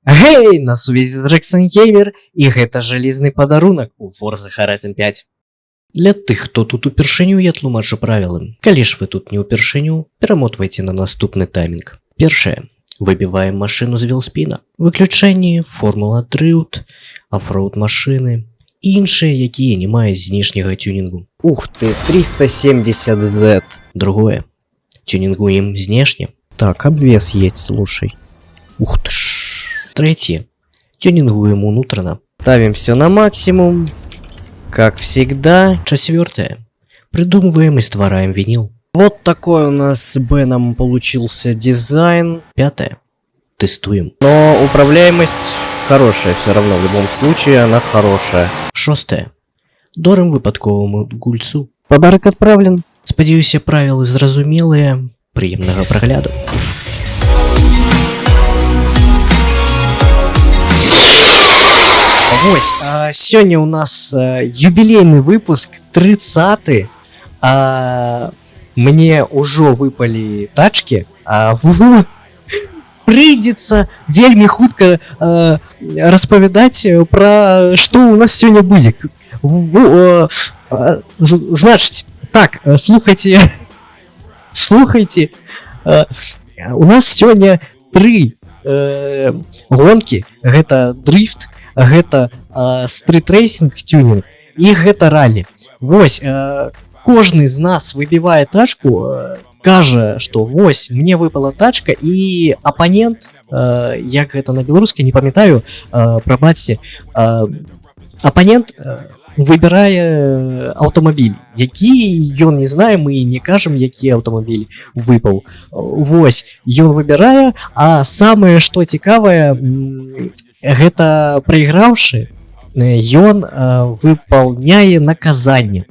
Гей, на сувязі Джексон Геймер, і гэта жалезны падарунак у Forza Horizon 5. Для тых, хто тут упершыню, я тлумачу правілы. Калі ж вы тут не упершыню, перамотвайце на наступны таймінг. Першае. Выбіваем машыну з велспіна. Выключэнні, формула дрыфт, оффроуд машыны і іншыя, якія не маюць знешняга тюнінгу. Ух ты, 370Z. Другое. Тюнінгуем знешне. Так, обвес есть, слушай. Ух ты ж. Третье. Тюнингуем внутренно. Ставим все на максимум. Как всегда. Четвертое. Придумываем и створаем винил. Вот такой у нас с Беном получился дизайн. Пятое. Тестуем. Но управляемость хорошая все равно. В любом случае она хорошая. Шостое. Дорым выпадковому гульцу. Подарок отправлен. Спадзяюся, правілы зразумелыя. Прыемнага прагляду. Вось, сёння у нас юбілейны выпуск 30-ы. Мне ўжо выпалі тачкі. Прыйдзецца вельмі хутка распавядаць пра што у нас сёння будзе. Значыць, так, слухайце. У нас сёння 3 гонкі. Гэта дрифт, гэта стрит-рейсинг тюнинг і гэта ралли. Вось, кожны з нас выбівае тачку, кажа, што вось, мне выпала тачка, і апанент, як гэта на беларускай, не памятаю, прабачце, апанент выбірае аўтамабіль, які ён не знае, мы не кажам, які аўтамабіль выпаў. Вось, ён выбірае, а самае, што цікавае, гэта прайграўшы, ён выпаўняе наказанне.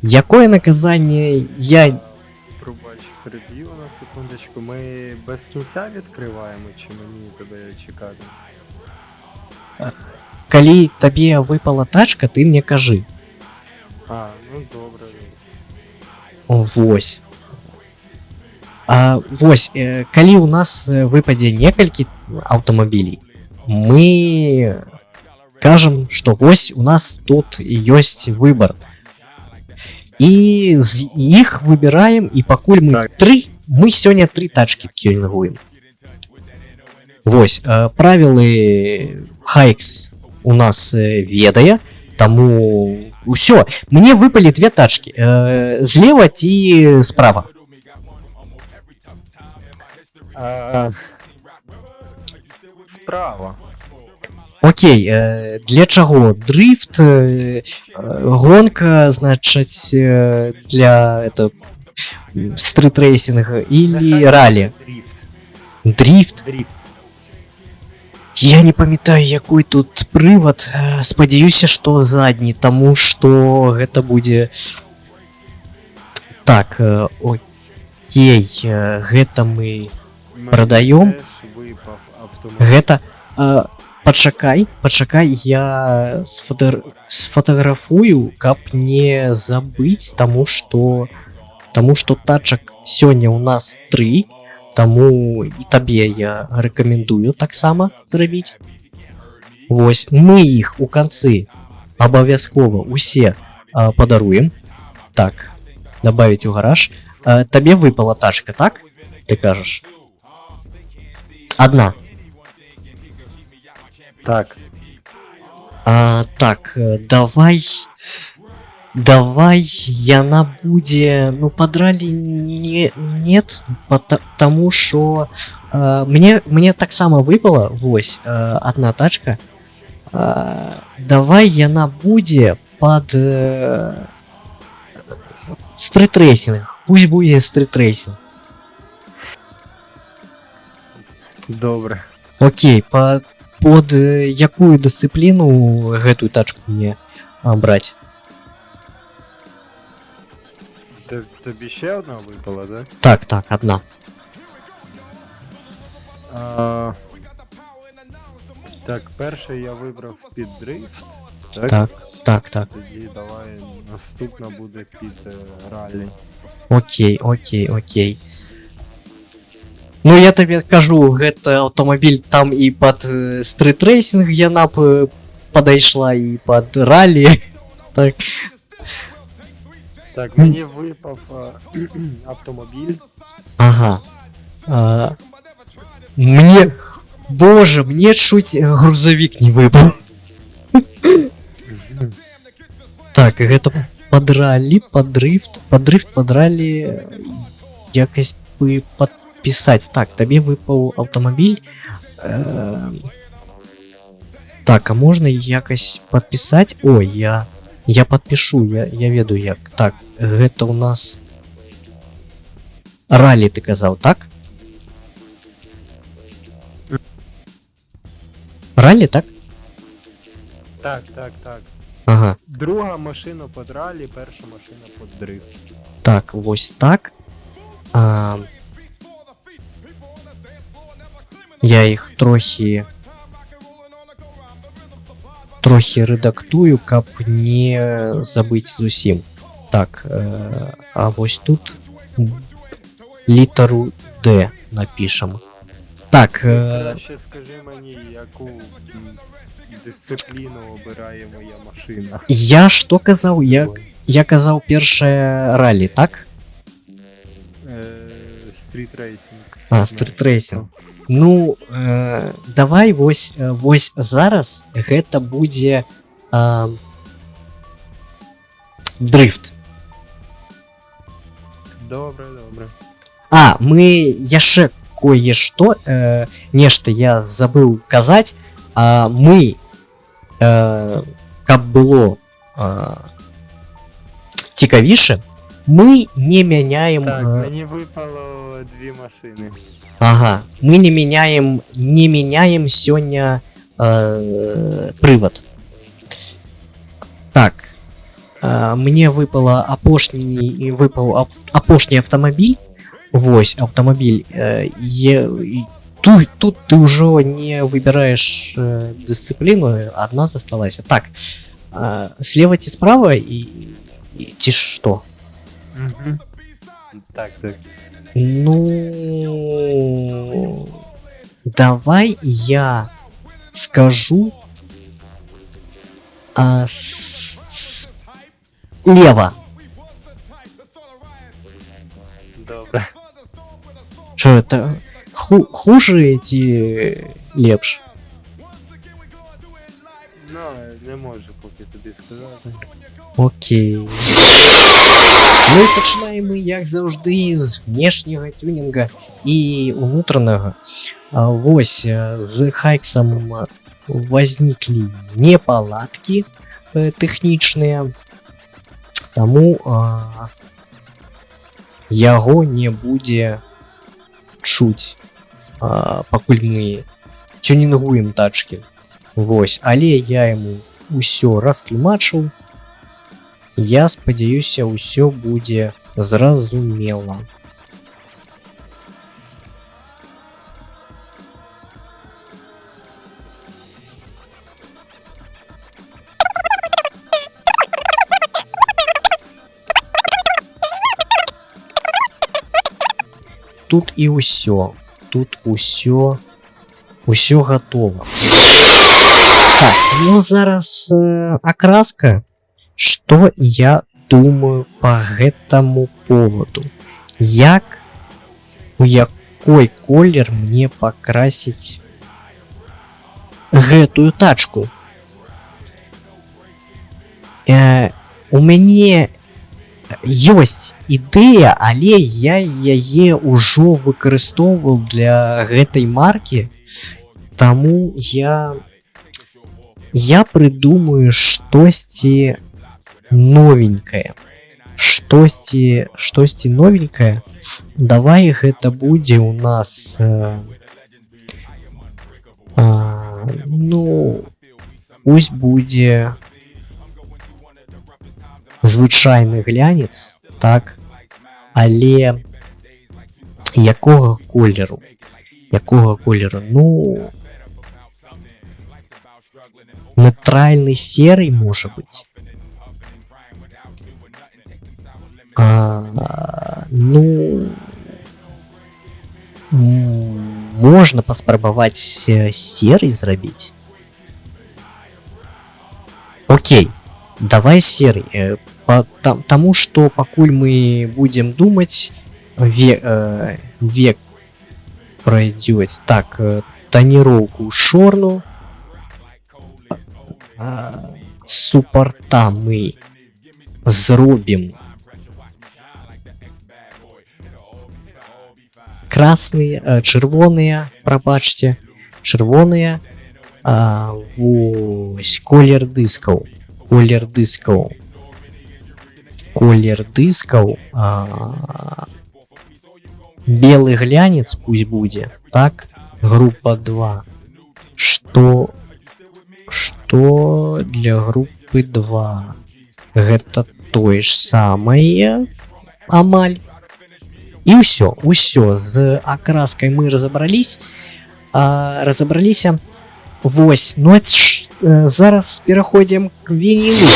Якое наказанне, я... Пробач, переб'ю на секундочку. Ми без кінця відкриваємо, чи мені тебе чекати? Калі табе выпала тачка, ты мне кажы. А, ну добре. Вось. Вось, калі у нас выпадзе некалькі аўтамабілей, мы кажам, што вось у нас тут ёсць выбор. І з іх выбіраем, і пакуль мы мы сёння 3 тачкі тюнінгуем. Вось, правілы Хайкс у нас ведае, таму ўсё. Мне выпалі 2 тачкі, злева ці справа. Справа. Окей, для чаго? Дрифт, гонка, значыць, для стрит-рейсинга или ралли? Дрифт? Я не памятаю, якой тут прывад. Спадзяюся, што задні, таму што гэта будзе... Так, окей, гэта мы прадаём. Гэта... Пачакай, я сфотаграфую, каб не забыць, таму што тачак сёння у нас 3, таму і табе я рэкамендую таксама зрабіць. Вось, мы іх у канцы абавязкова усе падаруем. Так, добавить у гараж. Табе выпала тачка, так? Ты кажаш? Одна. Так. Так, давай яна будзе, ну, подрали нет, потому что мне таксама выпала, вось, одна тачка. Давай яна будзе под стрит-рейсинг, пусть будзе стрит-рейсинг. Добре. Окей, под якую дысцыпліну гэтую тачку мне браць? Тобі ще одна випала, да? Так, одна. Так, перший я вибрав під дрифт. Так. Тоді давай наступна буде під раллі. Окей. Ну я табе кажу, гэта аўтамабіль там і пад стрит-рэйсінг яна б падайшла і пад ралі. Так. Так, мені випав автомобіль. Ага. Мне... Боже, мне чуть грузовик не выпал. Так, гэта пад ралі, пад дрыфт, пад ралі якось бы подписать. Так, табе выпал аўтамабіль. Так, а можно якось подписать? Ой, я подпишу, я веду як. Так, гэта у нас ралі, ты казаў, так? Ралі, так? Так. Ага. Друга машина під ралі, перша машина під дрифт. Так, вось так. Я їх трохи редактую, каб не забыть зусім. Так, а вось тут літару D напишем. Так, Краще скажи мені, яку дисципліну обирає моя машина. я што казаў? Я казаў першае ралі, так? Стріт-рейсинг. Стрит-рейсинг. Ну, давай вось зараз гэта будзе дрифт. Добре. Мы яшчэ кое-што, нешта я забыў казаць, мы, каб было цікавіше, мы не мяняем... Так, мені випало дві машини. Ага, мы не меняем сёння привод. Так, мне выпало апошні автомобиль. Вось, автомобиль. Тут ты уже не выбираешь дисциплину, одна засталась. Так, слева ці справа ці что? Угу. Так. Ну, давай я скажу слева. Добре. Что это? Хуже эти лепш? Ну, не можу поки тобі сказати. Окей. Ну і починаємо, як завжди, з внешнього тюнінга і унутраного. Вось, з Хайксом возникли неполадки тэхнічныя, таму яго не будзе чуць, пакуль мы тюнінгуем тачкі. Вось, але я яму ўсё растлумачыў. Я спадзяюся, ўсё будзе зразумела. Тут і ўсё. Тут ўсё готово. Так, ну зараз окраска. Что я думаю по гэтаму поводу? У якой колер мне пакрасіць гэтую тачку? У мяне ёсць ідэя, але я яе ўжо выкарыстоўваў для гэтай маркі, таму я прыдумаю штосьці новенькое. Штосьці новенькое. Давай гэта будзе у нас ну пусть будзе звычайны глянец, так, але якога колеру? Ну, нейтральный серый, может быть. Ну, Можна паспрабаваць серый зрабіць. Окей, давай серый. Таму што пакуль мы будзем думаць, век пройдёт. Так, тоніроўку шорну. Суппорта мы зробім красные, чырвоныя, прабачце, чырвоныя, вось колер дыскаў, белый глянец пусть будзе, так, группа 2, что для группы 2, гэта тое ж самае амаль. І ўсё з акраскай мы разабраліся. Вось, ну зараз пераходзім к вінілу.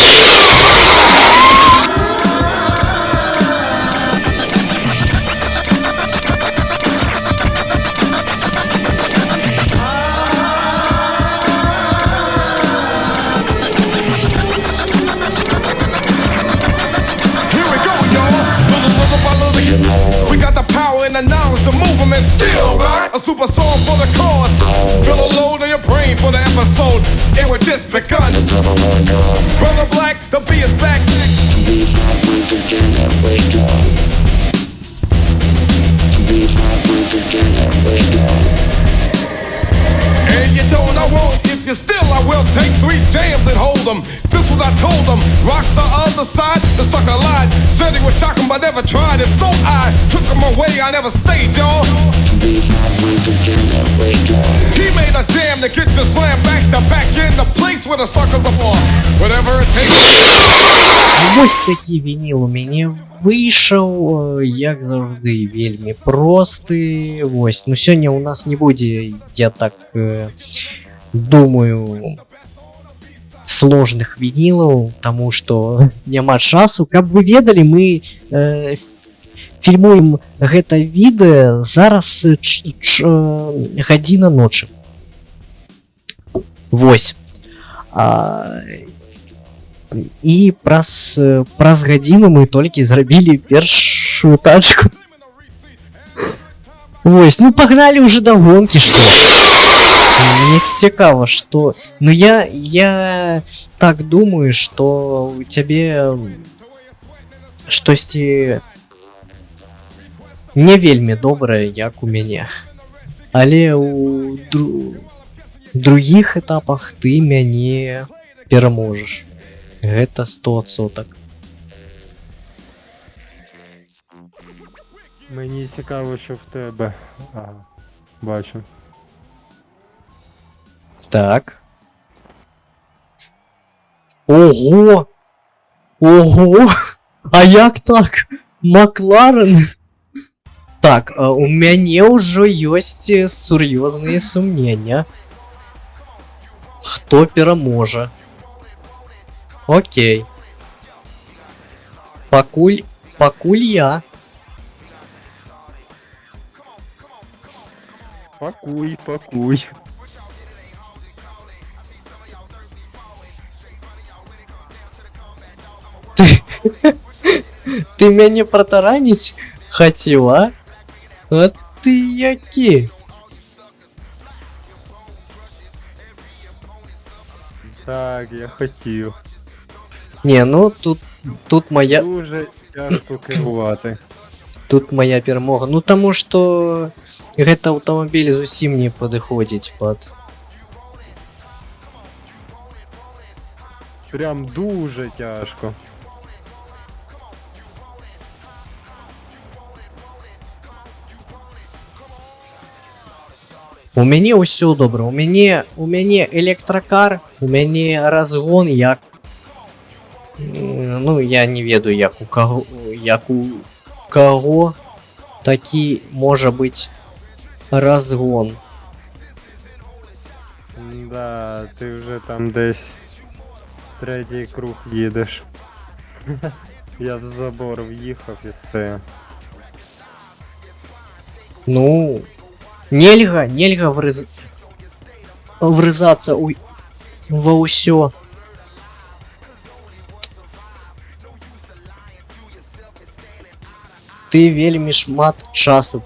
The movement still rock. A super song for the cause. Feel a load in your brain for the episode. It was just begun. Brother Black, the beat is back. And you don't, I won't. If you're still, I will take 3 jams and hold them. This was I told them. Rock the other side, the sucker lied. Said he was shocking, but never tried it. So I took him away, I never stayed, y'all. He made a jam to get you slammed back to back in the place where the suckers are born. Whatever it takes. Вось такі вініл у мяне выйшаў, як заўжды, вельмі просты. Вось, ну сёння у нас не будзе, я так думаю, сложных вінілаў, таму што няма часу. Каб вы ведалі, мы фільмуем гэта відэа зараз гадзіна ночы. Вось. І праз гадзіну мы толькі зрабілі першую тачку. Вось, ну пагналі уже да гонкі, што. Мне цікава, што... Ну я так думаю, што у цябе штосьці не вельмі добрае, як у мяне. Але у другіх этапах ты мяне пераможаш. Гэта 100%. Мені цікаво, що в тебе. Ага, бачу. Так. Ого! Ого! А як так? Макларен? Так, у мяне ўжо ёсць сур'ёзныя сумнення. Хто пераможа? Окей. Пакуль я. Пакуй. Ты мяне протараніць хацеў, а? А ты які? Так, я хотів. Не, ну тут моя... Дуже тяжко керувати. Тут моя перамога. Ну таму што гэта аўтамабіль зусім не падыходзіць пад... Прям дуже тяжко. У мяне ўсё добра. У мяне электракар, у мяне разгон як... Ну, я не ведаю, як у каго такі можа быць разгон. Да, ти вже там десь третій круг їдеш. Я в забор в'їхав і все. Ну, Нельга врызаться ва ўсё. Ты вельмі шмат часу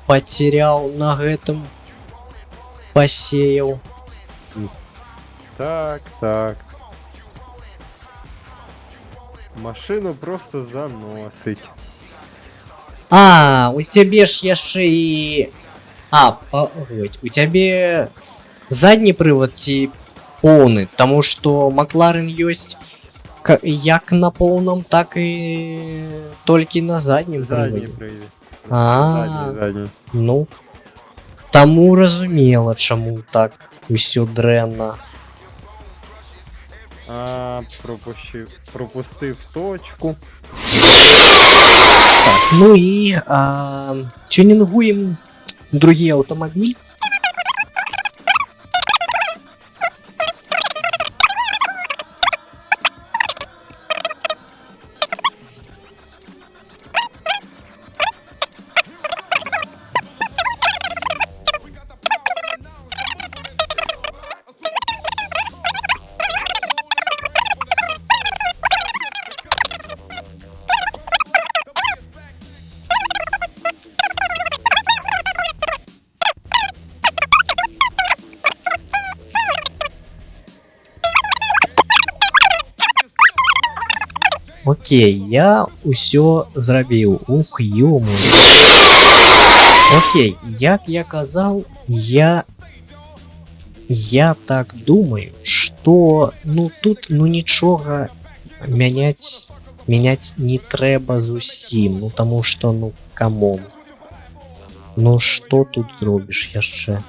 паціряў на гэтым, пасеяў. Так, так. Машину просто заносить. У цябе ж яшчэ і... погодь, у цябе задні прывад ці поўны, таму што Макларен ёсць як на поўным, так і толькі на заднім Задний прывадзе. привід. Задний. Ну, таму разумела, чаму так усё дрэнна. Пропустив точку. Так, ну і тюнінгуем другі аўтамабіль. Окей, я усё зрабіў. Ух, ёму. Окей, як я казаў, я так думаю, што тут нічога мяняць не трэба зусім, таму што камон. Што тут зробіш яшчэ?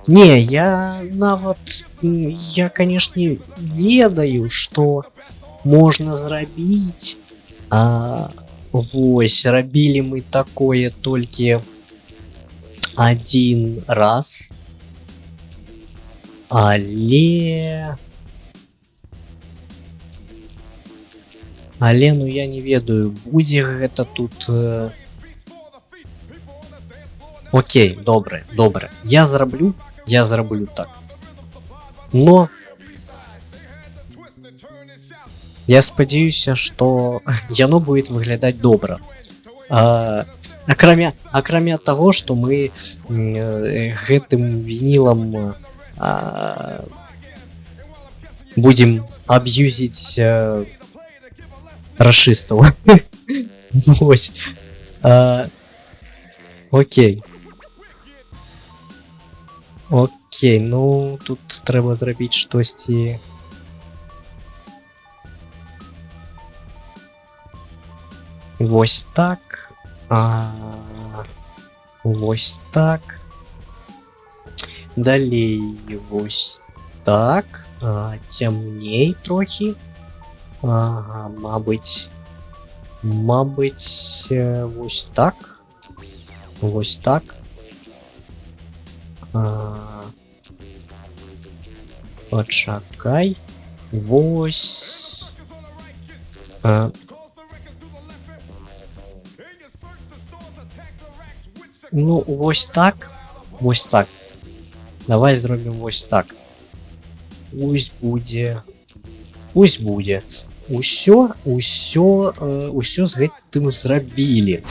Не, я нават, я канешне ведаю, што можна зрабіць. Вось, рабілі мы такое толькі адзін раз. Але я не ведаю, будзе гэта тут... Окей, добре. Я зраблю так. Но я спадзяюся, што яно будет выглядаць добра. Акрамя таго, што мы гэтым вінілам будем аб'юзіць рашыстаў. Вось. Окей. Ну тут трэба зрабіць штосьці. Вось так. Вось так. Далей вось так. Цямней трохі. Мабыць, вось так. Вось так. Пачакай. Вось. Ну, вось так. Вось так. Давай зробім вось так. Пусть будзе. Усё з гэтым зрабілі.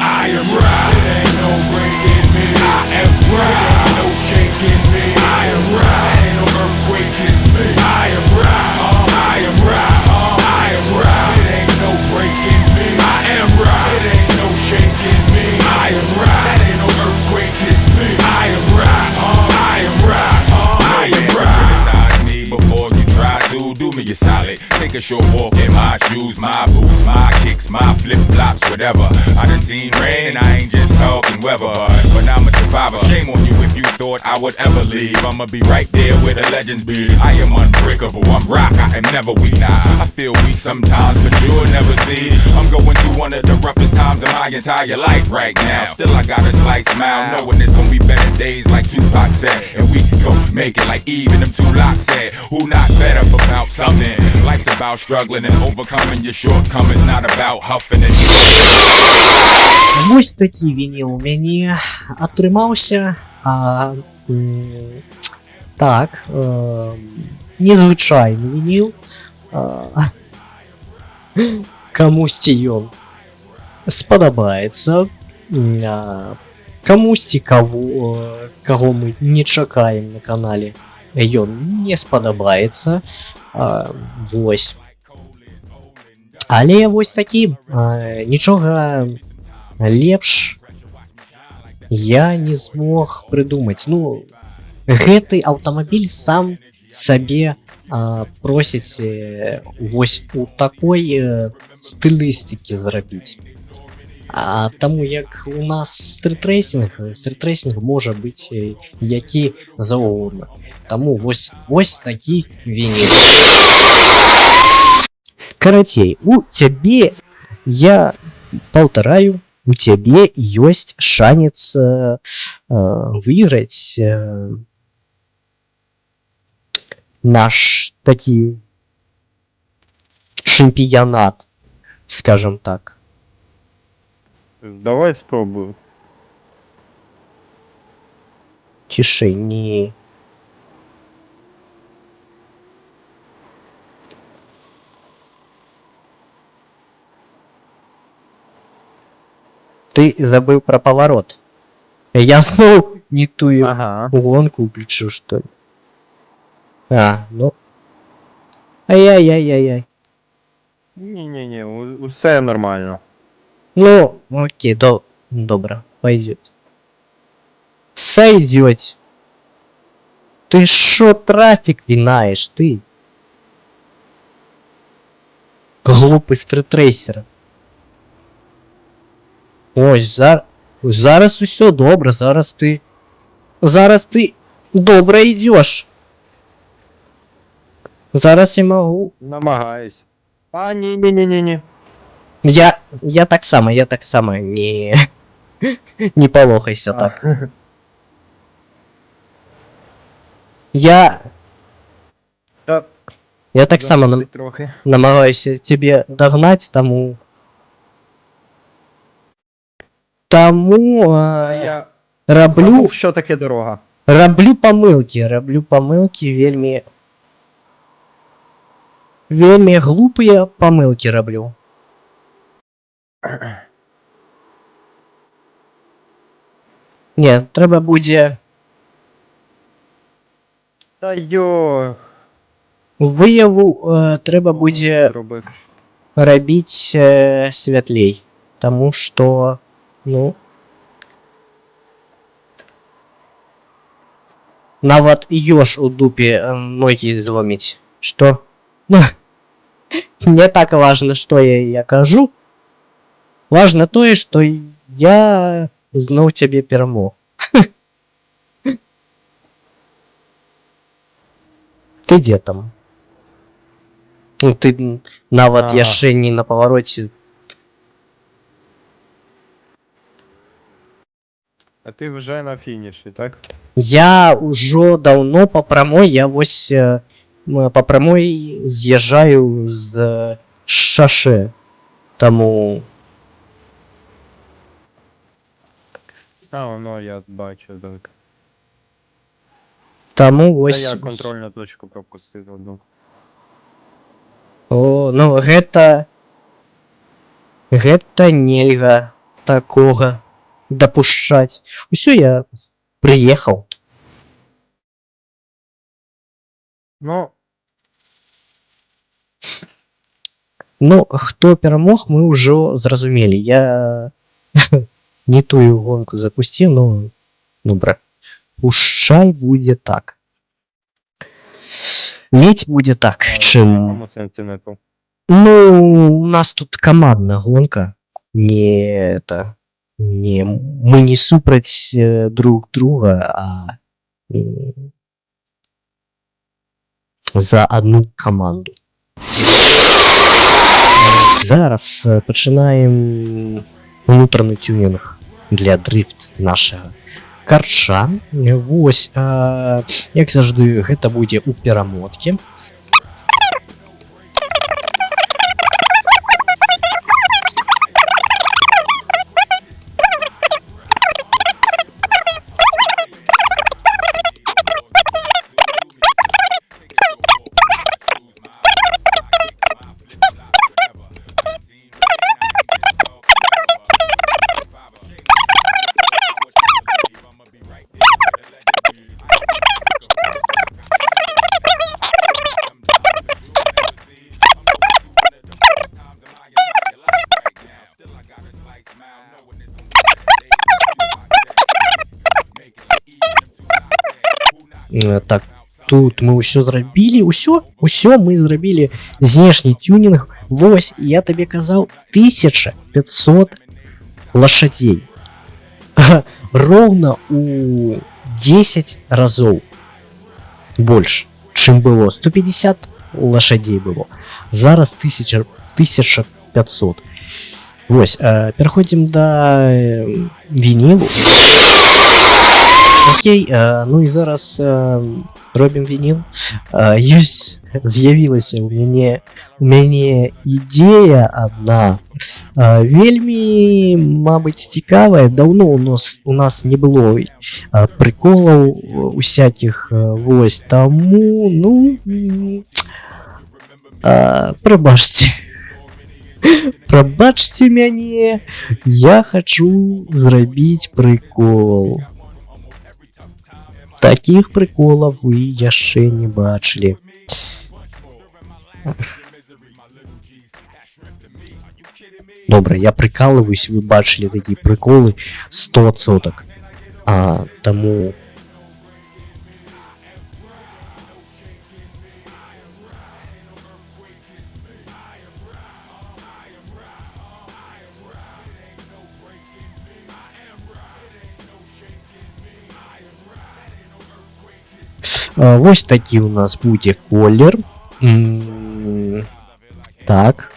I am right, it ain't no breaking me. I am right, it ain't no shaking me. I am right, ain't no earthquake kiss me. I am right, I am right, I am right, it ain't no breaking me. I am right, it ain't no shaking me. I am right, that ain't no earthquake kiss me. I am right, I am right, I am right. Criticize me before you try to do me a solid. Take a short walk in my shoes, my boots, my kicks, my flip-flops, whatever. I done seen rain and I ain't just talking weather. But I'm a survivor. Shame on you if you thought I would ever leave. I'ma be right there where the legends be. I am unbreakable, I'm rock, I am never weak. Nah, I feel weak sometimes, but you'll never see. I'm going through one of the roughest times of my entire life right now. Still I got a slight smile, knowing it's gonna be better days like Tupac said. And we gon' make it like even them two locks said. Who not better about something? Life's about struggling and overcoming your shortcomings, not about huffing and Вось такі вініл у мяне атрымаўся. Так, незвычайны вініл. Камусьці ён спадабаецца. Камусьці каго мы не чакаем на канале, ён не спадабаецца. Вось. Але вось такі, нічога лепш я не змог прыдумаць. Ну, гэты аўтамабіль сам сабе просіць вось у такой стылістыкі зрабіць. Таму як у нас стрит-рэйсінг можа быць які заўгодна. Таму вось такі вініл. Карацей, у цябе, я паўтараю, у цябе ёсць шанец выйграць наш такі чэмпіянат, скажем так. Давай спробую. Цішэй, не... Ты забыл про поворот. Я снова не тую гонку включил, что ли. Ну. Ай-яй-яй-яй-яй. Не-не-не, усе нормально. Ну, окей, добро, пойдет. Сойдет. Ты шо трафик винаешь, ты? Глупый стритрейсер. Ой, зараз усё добре, зараз ты добре йдеш. Зараз я могу. Намагаюсь. Не. Я так само, не полохайся так. Я так само намагаюся тебе догнать, тому я раблю, що таке дорога. раблю помилки, вельми глупые помилки роблю. Ні, треба буде Та йо. вияву, треба буде Робив. робити світлей, тому що, ну, нават ёж у дупі ноги зломить. Что? Не так важно, что я кажу. Важно то, что я знов тебе перемог. Ты где там? Ну ты нават яшчэ не на повороте. А ти вже на фініші, так? Я уже давно по прямой, я вось по прямой з'їжджаю з шосе. Тому Воно я бачу, так. тому Та ось. я контрольну точку пропустив одну. О, ну гэта нельга такога дапушчаць. Усё, я приехал. Ну, хто перамог, мы ўжо зразумелі. Я не тую гонку запусціў, но добра. Пушчай будзе так. Ледь будзе так, чым... Ну, у нас тут командная гонка. Не это... Не, мы не супраць друг друга, а за одну команду. Зараз пачынаем унутраны тюнінг для дрифт нашага карча. Вось, як заўжды, гэта будзе у перамоткі. Так, тут мы ўсё зрабілі, ўсё мы зрабілі. Знешні тюнінг, вось, я табе казаў, 1500 лошадей. Роўна у 10 разоў больш, чым было. 150 лошадей было. Зараз 1500. Вось, пераходзім да вінілу. Окей, ну і зараз робім вініл. З'явілася у мяне ідея адна. Вельмі, мабыць, цікавая. Даўно у нас не было приколаў усякіх, вось, таму, ну, прабачце. Прабачце мяне, я хачу зрабіць прикол. Такіх приколаў вы яшчэ не бачылі. Добра, я прикалываюсь, вы бачылі такія приколы 100%. Таму... Вось такі у нас будзе колер. Так.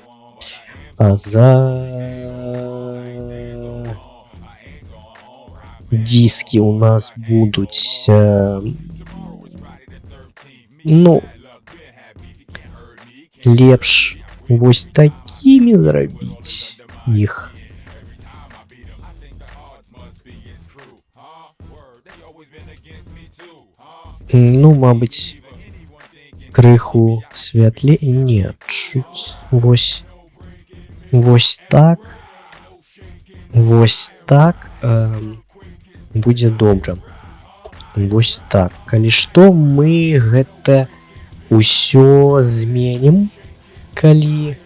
Диски у нас будуць, ну, лепш вось такімі зрабіць іх. Ну, мабыць, крыху святлей. Не, чуть. Вось так. Вось так. Будзе добра. Вось так. Калі што, мы гэта ўсё зменім. Калі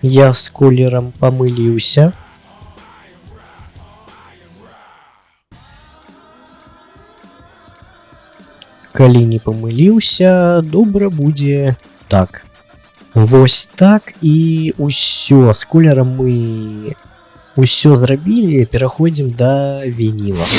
я з колерам памыліўся. Калі не памыліўся, добра будзе так. Вось так і ўсё. З колерам мы ўсё зрабілі, пераходзім да вініла.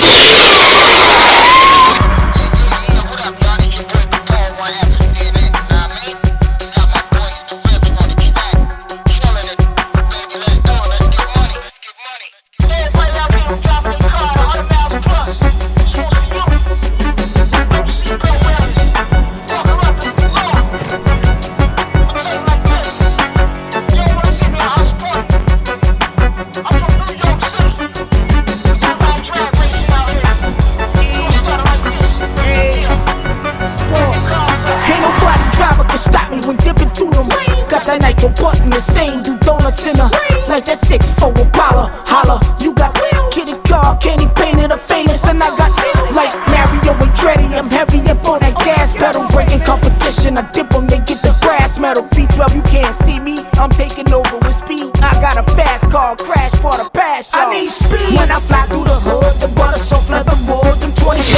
Button the same, do donuts in a like that 6'4" Impala. Holla, you got kitty car, candy painted a famous, and I got like Mario and Dreddy. I'm heavy up on that gas pedal, breaking competition. I dip them, they get the brass metal. B12, you can't see me, I'm taking over with speed. I got a fast car, crash part of pass. I need speed when I fly through the hood. The butter soft leather board, them 20.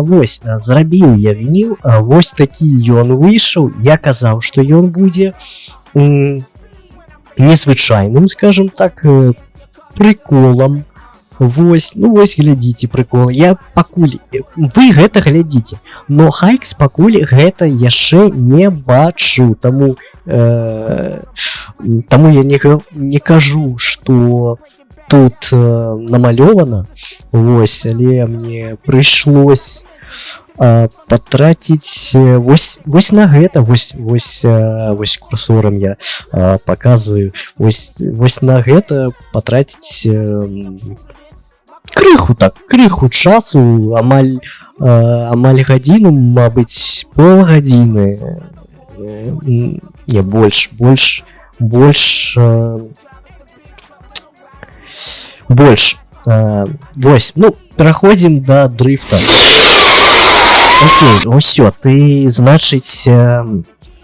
Вось, зрабіў я вініл, вось такі ён выйшаў. Я казаў, што ён будзе незвычайным, скажем так, приколам. Вось, ну вось глядзіце прикол. Я пакуль вы гэта глядзіце, но Хайкс пакуль гэта яшчэ не бачу, таму я не кажу, што тут намалёвана. Вось, але мне прыйшлось потратіць вось на гэта. Вось курсорам я показываю. Вось на гэта потратіць крыху часу, амаль гадзіну, мабыць, паўгадзіны. Не, больш. Вось, ну, пераходзім да дрыфта. Окей, усё, ты, значыць,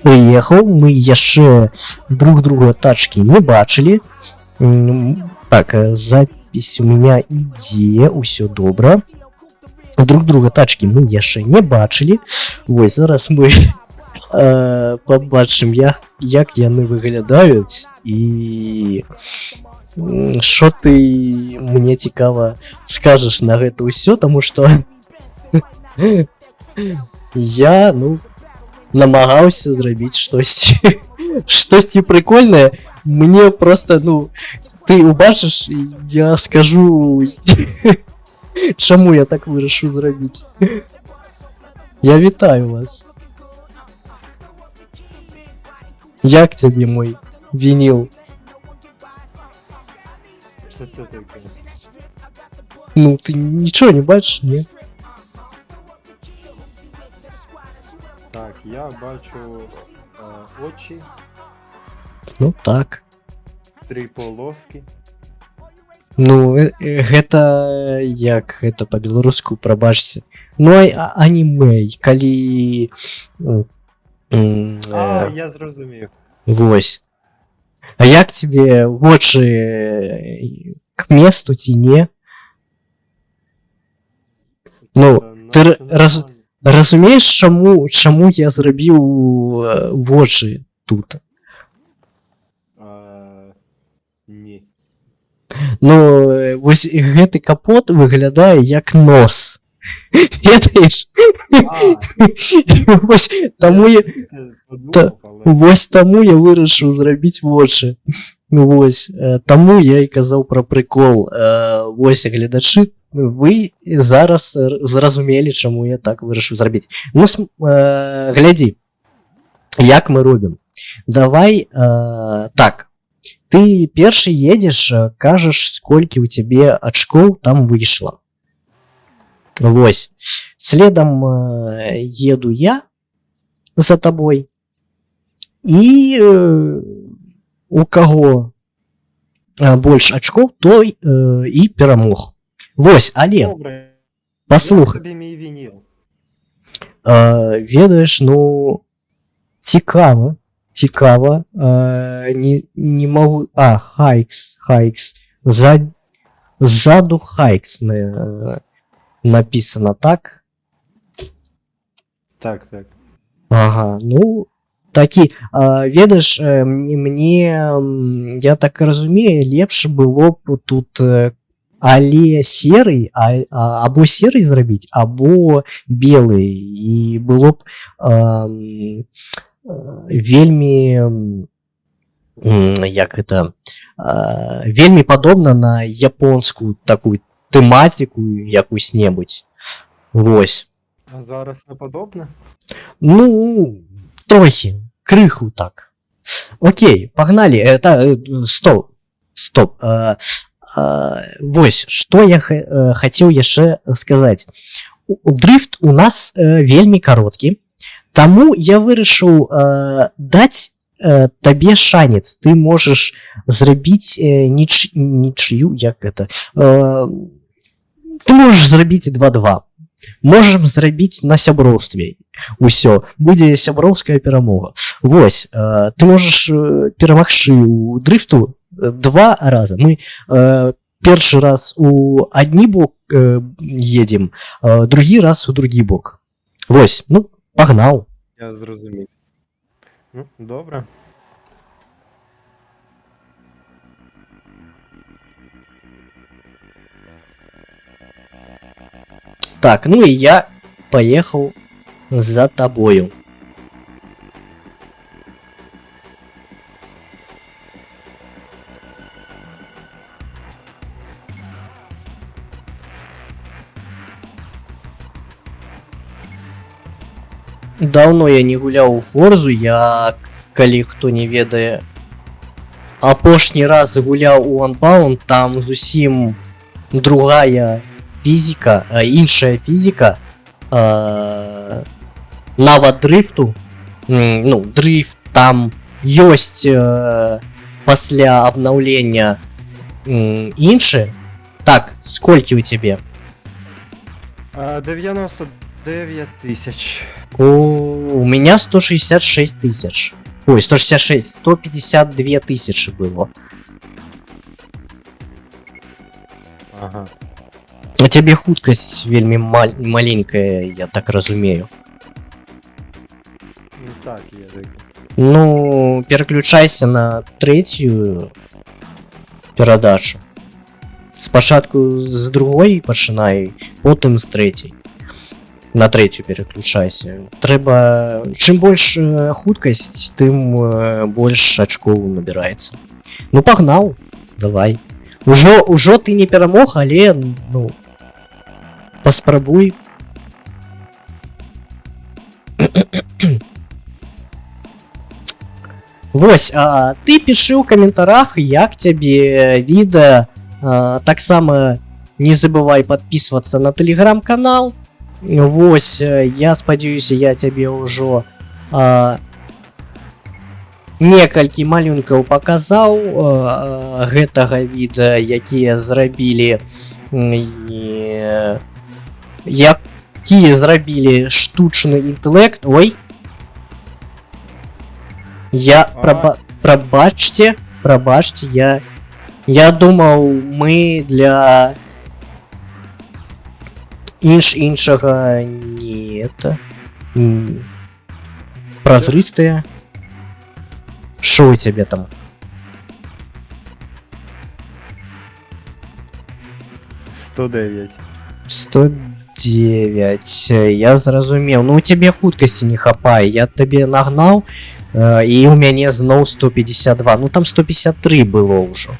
прыехаў, мы яшчэ друга тачкі не бачылі. Так, запись у меня ідзе, усё добра. друг друга тачкі мы яшчэ не бачылі. Вось зараз мы побачым, як яны выглядаюць, і що ты мне цікава скажаш на гэта ўсё, таму што я, намагаўся зрабіць штосьці прикольнае. Мне просто, ты убачыш, я скажу, чаму я так вырашыў зрабіць. Я вітаю вас. Як тебе мой вініл? Що це таке? Ты нічого не бачиш, ні? Так, я бачу очі, Так. 3 полоски. Гэта як гэта па-беларуску, прабачце. Анімэ, калі... Я зрозумів. Вось. А як тебе вочы к месту ці не? Ты разумееш, чаму я зрабіў вочы тут? Ні. Вось гэты капот выглядае як нос. Ведаеш? Вось таму я вырашыў зрабіць вочы. Вось, таму я і казаў пра прыкол. Вось, гледачы, вы зараз зразумелі, чаму я так вырашыў зрабіць. Глядзі, як мы робім. Давай, так, ты першы едзеш, кажаш, сколькі ў цябе ачкоў там выйшла. Вось, следам еду я за табой, і у каго больш ачкоў, той і перамог. Вось, але, Добре, паслухай, тобі мій вініл. ведаеш, цікава, не магу... Хайкс, ззаду Хайкс написано, так? Так. Ага, такі, ведаеш, мне, я так разумею, лепш было б тут але серый, або серый зрабіць, або белый, і было б вельмі, як это, вельмі падобна на японскую такую тэматику якусь-небудзь. Вось. А зараз не подобне? Трохі, крыху так. Окей, погнали. Стоп. Вось, што я хацеў яшчэ сказаць. Дрыфт у нас вельмі кароткі, таму я вырашыў даць табе шанец. Ты можаш зрабіць нічыю, як это... Ты можаш зрабіць 2-2. Можам зрабіць на сяброўстве. Усё, будзе сяброўская перамога. Вось, ты можаш перамагчы ў дрыфту 2 раза. Мы першы раз у адні бок едзем, другі раз у другі бок. Вось, пагнаў. Я зрозумів. Добре. Так, і я поехал за тобою. Давно я не гуляў у Форзу, я, калі хто не ведае, апошні раз гуляў у Unbound, там зусім другая фізіка, іншая фізіка, нават дрыфту, дрыфт там ёсць пасля абнаўлення іншы. Так, сколькі у цябе? 99 тысяч. У меня 166 тысяч. Ой, 166, 152 тысячи было. Ага. У тебе хуткасць вельмі маленькая, я так разумею. Ну так, я так. Ну, пераключайся на трэцюю перадачу. Спачатку з другой пачынай, потым з трэцяй. На трэцюю пераключайся. Трэба... Чым больш хуткасць, тым больш ачкоў набіраецца. Ну, пагнаў, давай. Ужо ты не перамог, але, ну... Паспрабуй. Вось, ты пішы ў каментарах, як цябе відэа. Таксама не забывай подписываться на телеграм-канал. Вось, я спадзяюся, я цябе ўжо некалькі малюнкаў паказаў гэтага відэа, якія зрабілі якія зрабілі штучны інтэлект. Ой, я прабачце, я думаў, мы для іншага не это празрыстыя. Шо у цябе там? «109». 109, я зразумеў. Ну у цябе хуткасці не хапае, я табе нагнаў, і у мяне зноў 152. Ну там 153 было ўжо.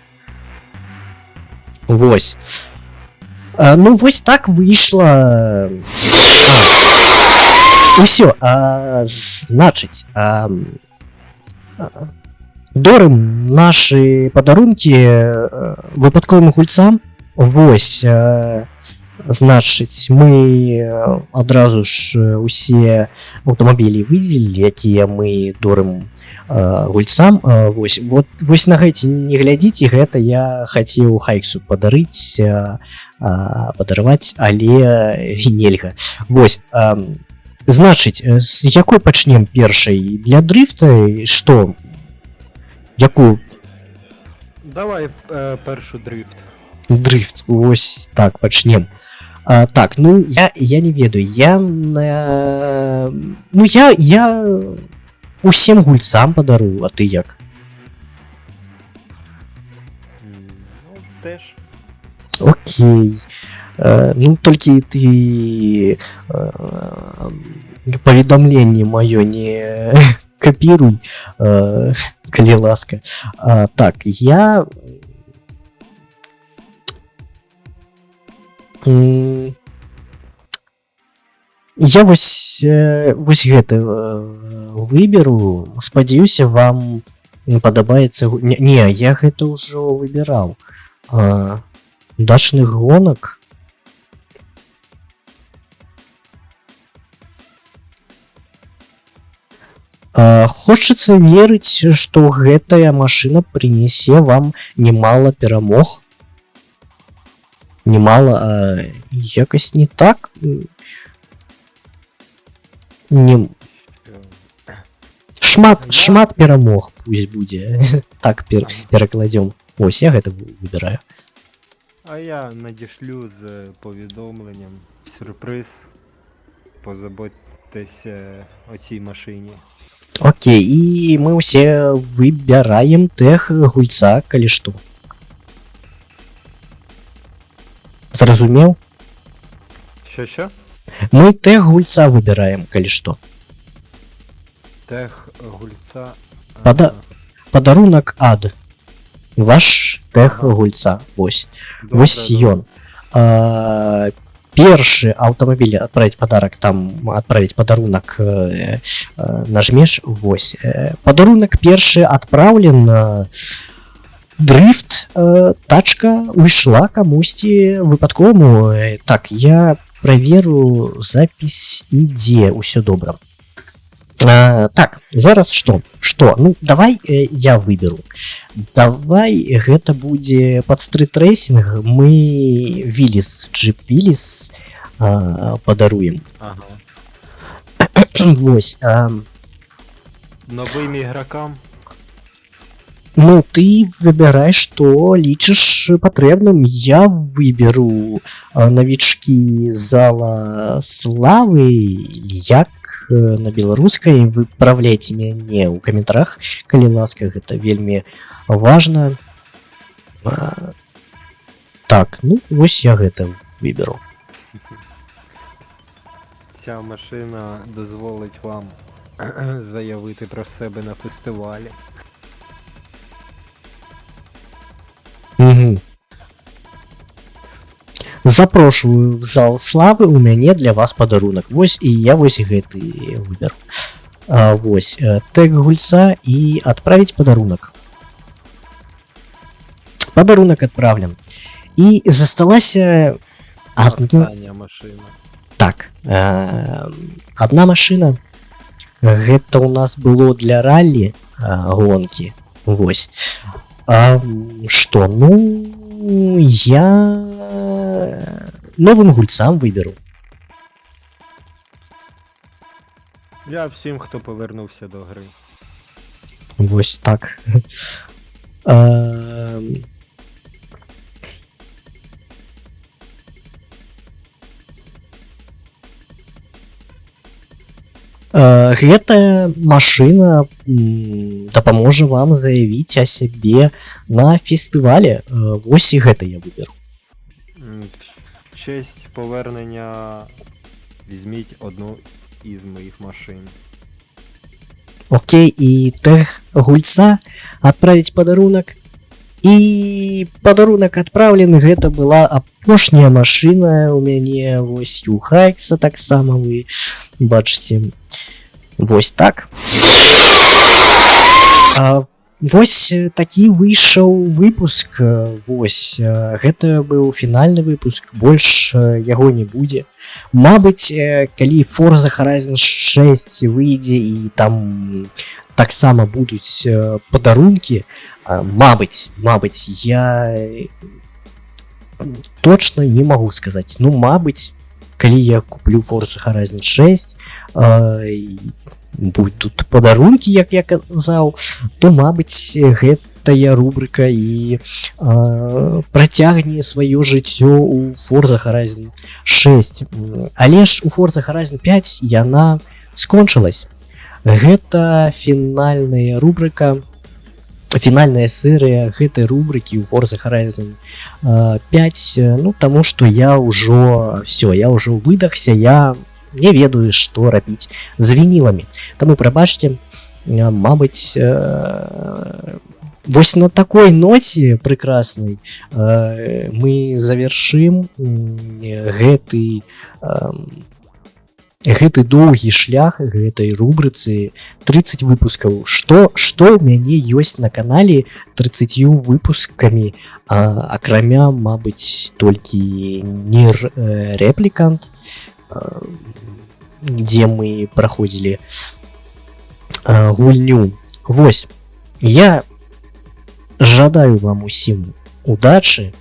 Вось. Ну вось так выйшла. Усё, значыць, дорым нашы падарункі выпадковым гульцам. Вось, значыць, мы адразу ж усе аўтамабілі выдзелілі, якія мы дорым гульцам. Вось на гэці не глядзіце, гэта я хацеў Хайксу падарыць, падарваць, але нельга. Вось, значыць, з якой пачнем першай? Для дрыфта што? Якую? Давай першу дрифт. Дрифт, вось так, пачнем. Так, ну, я не ведаю, ну, я усім гульцам падару, а ты як? Ну, теж. Окей. Ну, толькі ты паведамленне маё не капіруй, калі ласка. Так, я вось гэта выберу. Спадзяюся, вам падабаецца. Не, я гэта ўжо выбіраў. Дачных гонак. Хочацца верыць, што гэтая машына прынесе вам немало перамог. Немало, якось не так. Шмат перамог пусть будзе. Так перакладём. Ось, я гэта выбіраю. А я надішлю з повідомленням сюрприз. Позаботьтеся о цій машині. Окей, і мы ўсе выбіраем тех гульца, калі што. Зразумеў? Що? Мы тех гульца выбіраем, калі што. Тех гульца... Падарунак ад. Ваш тех гульца. Вось. Вось ён. Першы аўтамабіль адправіць падарак, там адправіць падарунак нажмеш. Вось. Падарунак першы адпраўлен. Дрифт, тачка уйшла камусьці выпадковаму. Так, я праверу, запіс ідзе, усё добра. Так, зараз што? Ну, давай я выберу. Давай гэта будзе пад стрит-рэйсінг. Мы Джип Виллис падаруем. Ага. Вось. Новым ігрокам? Ну, ты выбирай, что лічыш патрэбным. Я выберу навічкі зала славы, як на беларускай. Выпраўляйце мяне ў каментарах, калі ласка, гэта вельмі важна. Так, ну вось я гэта выберу. Ця машина дозволить вам заявити про себе на фестивалі. Угу. Запрошую в зал славы, у мяне для вас падарунак. Вось і я вось гэты выберу. Вось тег гульца і адправіць падарунак. Падарунак адправлен. І засталася одна... Остання машина. Так, одна машина. Гэта у нас было для ралли гонки. Вось. Что? Ну, я новым гульцам выберу. Я всім, хто повернувся до гри. Вось так. Гэтая машина дапаможа вам заявіць о сябе на фестывале. Вось і гэта я выберу. В честь повернення візьміть одну із моїх машин. Окей, і тег гульца адправіць падарунак. І падарунак адпраўлены. Гэта была апошняя машина у мяне. Вось у Хайкса таксама вы бачыце. Вось так. Вось такі выйшаў выпуск. Вось гэта быў фінальны выпуск, больш яго не будзе. Мабыць, калі Forza Horizon 6 выйдзе і там таксама будуць падарункі, мабыць, я точно не магу сказаць. Ну, мабыць, калі я куплю Forza Horizon 6, будут падарункі, як я казаў, то, мабыць, гэтая рубрика і працягне сваё жыццё у Forza Horizon 6. Але ж у Forza Horizon 5 яна скончылась. Гэта фінальная рубрика, фінальная серыя гэтай рубрики у Forza Horizon 5. Ну, таму што я ўжо все, я ўжо выдахся, я не ведаю, што рабіць з вінілами. Таму прабачце, мабыць, вось на такой ноце прекрасной мы завершым гэты доўгі шлях гэтай рубрыцы 30 выпускаў. Што ў мяне ёсць на канале 30 выпускамі, акрамя, мабыць, толькі Нир Репликант, дзе мы праходзілі гульню. Вось, я жадаю вам усім удачы.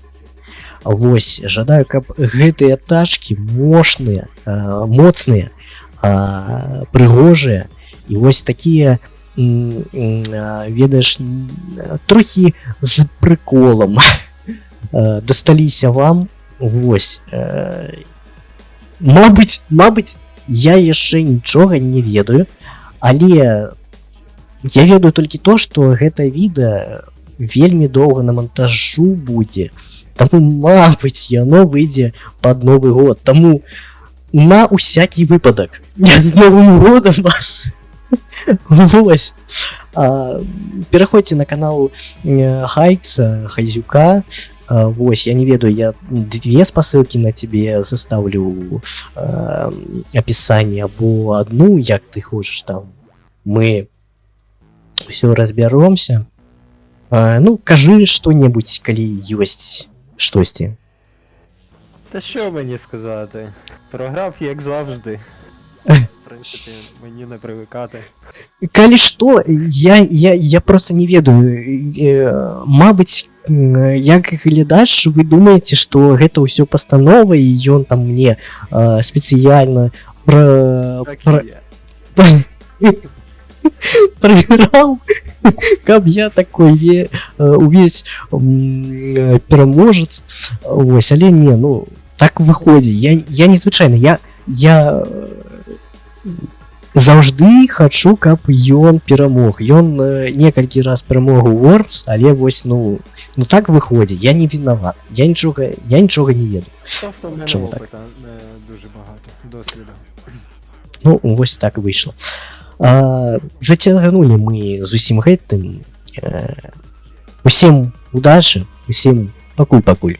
Вось, жадаю, каб гэтыя тачкі мощныя, моцныя, прыгожыя і вось такія, ведаеш, трохі з прыколам дасталіся вам. Вось, мабыць, я яшчэ нічога не ведаю, але я ведаю толькі то, што гэта відэа вельмі доўга на монтажу будзе. Таму, мабыць, яно выйдзе пад Новы год. Таму на усякі выпадак Новым годам вас. Вось. Пераходзьце на канал Хайкса, Хайзюка. Вось, я не ведаю, я 2 спасылкі на тебе заставлю опісанне, або одну, як ты хочаш там. Мы все разбяромся. Ну, кажы што-небудзь, калі ёсць штосьці. Та що мені сказати? Програв, як завжди. В принципі, мені не привикати. Калі што, я просто не ведаю. Мабыць, як глядач, вы думаеце, што гэта ўсё пастанова, і ён там мне спецыяльна Так і є. прайграў Каб я такой увесь пераможец. Ось, але не, ну, так выходзіць. Я незвычайна, я заўжды хачу, каб ён перамог. Ён некалькі раз перамог у Worms, але вось, ну так выходзіць. Я не вінават. Я нічога не ведаю. Просто в мене Чому так? опита не дуже багато, досвіду. Ну, вось так выйшла. Зацягнули мы з усім гэтым. Усім удачы, усім пакуль-пакуль.